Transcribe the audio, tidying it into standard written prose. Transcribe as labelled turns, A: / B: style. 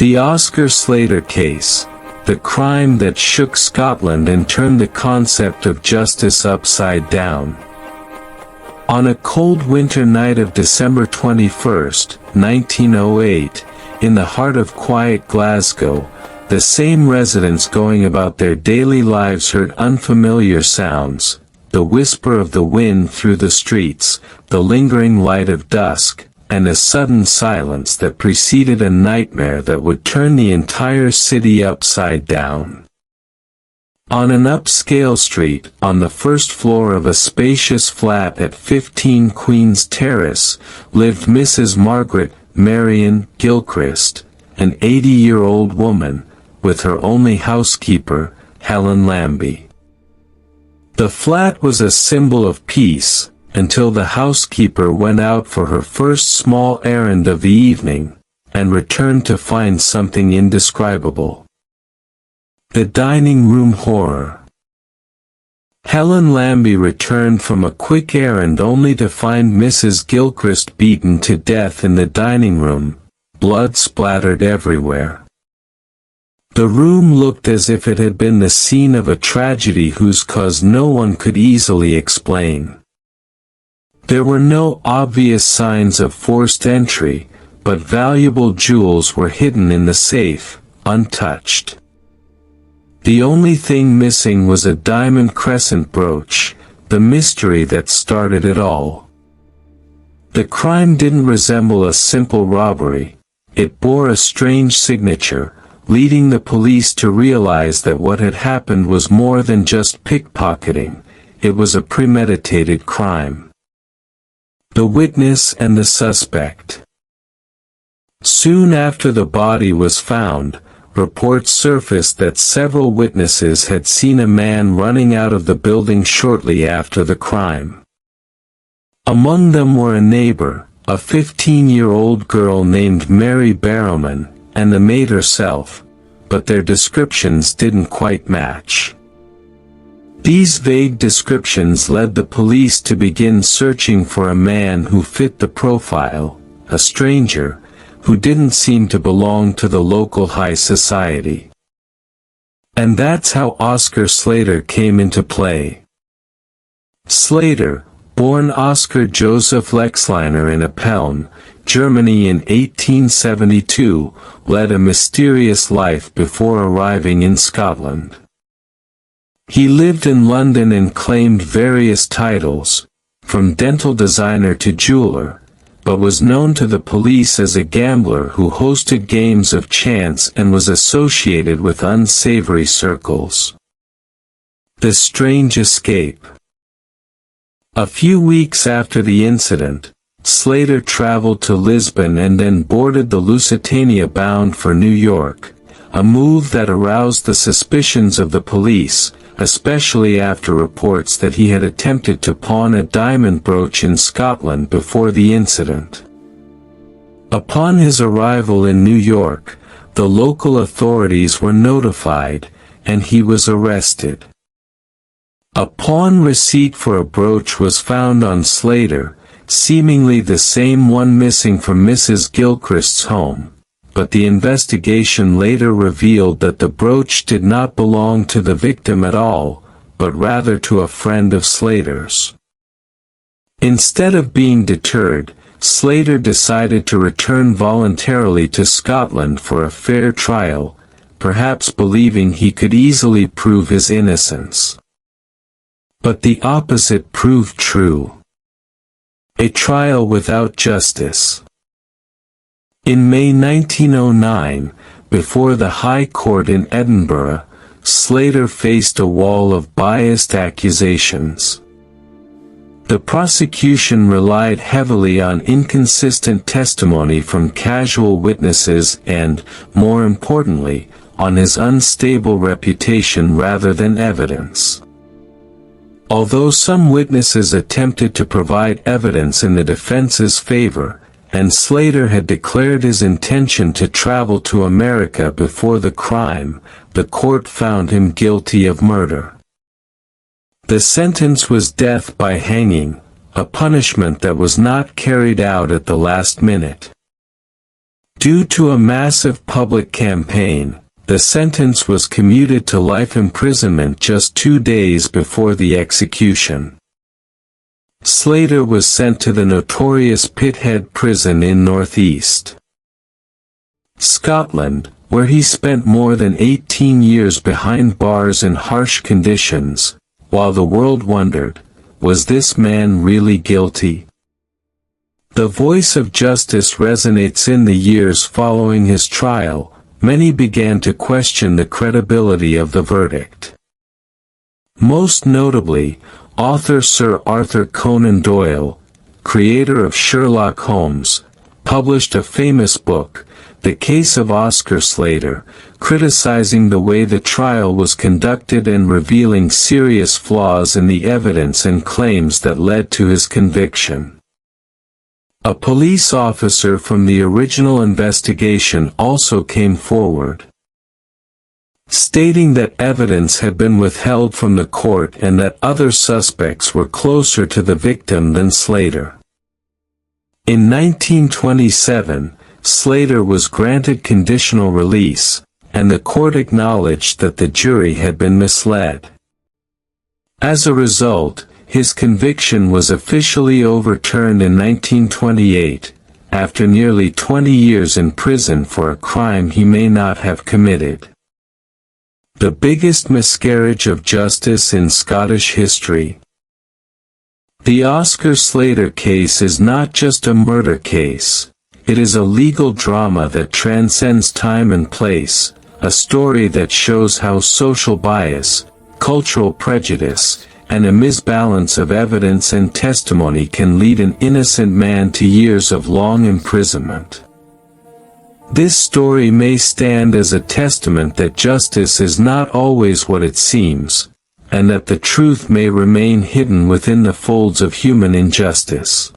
A: The Oscar Slater case, the crime that shook Scotland and turned the concept of justice upside down. On a cold winter night of December 21, 1908, in the heart of quiet Glasgow, the same residents going about their daily lives heard unfamiliar sounds, the whisper of the wind through the streets, the lingering light of dusk, and a sudden silence that preceded a nightmare that would turn the entire city upside down. On an upscale street, on the first floor of a spacious flat at 15 Queen's Terrace, lived Mrs. Margaret Marion Gilchrist, an 80-year-old woman, with her only housekeeper, Helen Lambie. The flat was a symbol of peace, until the housekeeper went out for her first small errand of the evening, and returned to find something indescribable. The dining room horror. Helen Lambie returned from a quick errand only to find Mrs. Gilchrist beaten to death in the dining room, blood splattered everywhere. The room looked as if it had been the scene of a tragedy whose cause no one could easily explain. There were no obvious signs of forced entry, but valuable jewels were hidden in the safe, untouched. The only thing missing was a diamond crescent brooch, the mystery that started it all. The crime didn't resemble a simple robbery, it bore a strange signature, leading the police to realize that what had happened was more than just pickpocketing, it was a premeditated crime. The witness and the suspect. Soon after the body was found, reports surfaced that several witnesses had seen a man running out of the building shortly after the crime. Among them were a neighbor, a 15-year-old girl named Mary Barrowman, and the maid herself, but their descriptions didn't quite match. These vague descriptions led the police to begin searching for a man who fit the profile, a stranger, who didn't seem to belong to the local high society. And that's how Oscar Slater came into play. Slater, born Oscar Joseph Lexleiner in Appeln, Germany in 1872, led a mysterious life before arriving in Scotland. He lived in London and claimed various titles, from dental designer to jeweler, but was known to the police as a gambler who hosted games of chance and was associated with unsavory circles. The strange escape. A few weeks after the incident, Slater traveled to Lisbon and then boarded the Lusitania bound for New York, a move that aroused the suspicions of the police, especially after reports that he had attempted to pawn a diamond brooch in Scotland before the incident. Upon his arrival in New York, the local authorities were notified, and he was arrested. A pawn receipt for a brooch was found on Slater, seemingly the same one missing from Mrs. Gilchrist's home, but the investigation later revealed that the brooch did not belong to the victim at all, but rather to a friend of Slater's. Instead of being deterred, Slater decided to return voluntarily to Scotland for a fair trial, perhaps believing he could easily prove his innocence. But the opposite proved true. A trial without justice. In May 1909, before the High Court in Edinburgh, Slater faced a wall of biased accusations. The prosecution relied heavily on inconsistent testimony from casual witnesses and, more importantly, on his unstable reputation rather than evidence. Although some witnesses attempted to provide evidence in the defense's favor, and Slater had declared his intention to travel to America before the crime, the court found him guilty of murder. The sentence was death by hanging, a punishment that was not carried out at the last minute. Due to a massive public campaign, the sentence was commuted to life imprisonment just 2 days before the execution. Slater was sent to the notorious Pithead prison in northeast Scotland, where he spent more than 18 years behind bars in harsh conditions, while the world wondered, was this man really guilty? The voice of justice resonates in the years following his trial. Many began to question the credibility of the verdict. Most notably, author Sir Arthur Conan Doyle, creator of Sherlock Holmes, published a famous book, The Case of Oscar Slater, criticizing the way the trial was conducted and revealing serious flaws in the evidence and claims that led to his conviction. A police officer from the original investigation also came forward, stating that evidence had been withheld from the court and that other suspects were closer to the victim than Slater. In 1927, Slater was granted conditional release, and the court acknowledged that the jury had been misled. As a result, his conviction was officially overturned in 1928, after nearly 20 years in prison for a crime he may not have committed. The biggest miscarriage of justice in Scottish history. The Oscar Slater case is not just a murder case. It is a legal drama that transcends time and place, a story that shows how social bias, cultural prejudice, and a misbalance of evidence and testimony can lead an innocent man to years of long imprisonment. This story may stand as a testament that justice is not always what it seems, and that the truth may remain hidden within the folds of human injustice.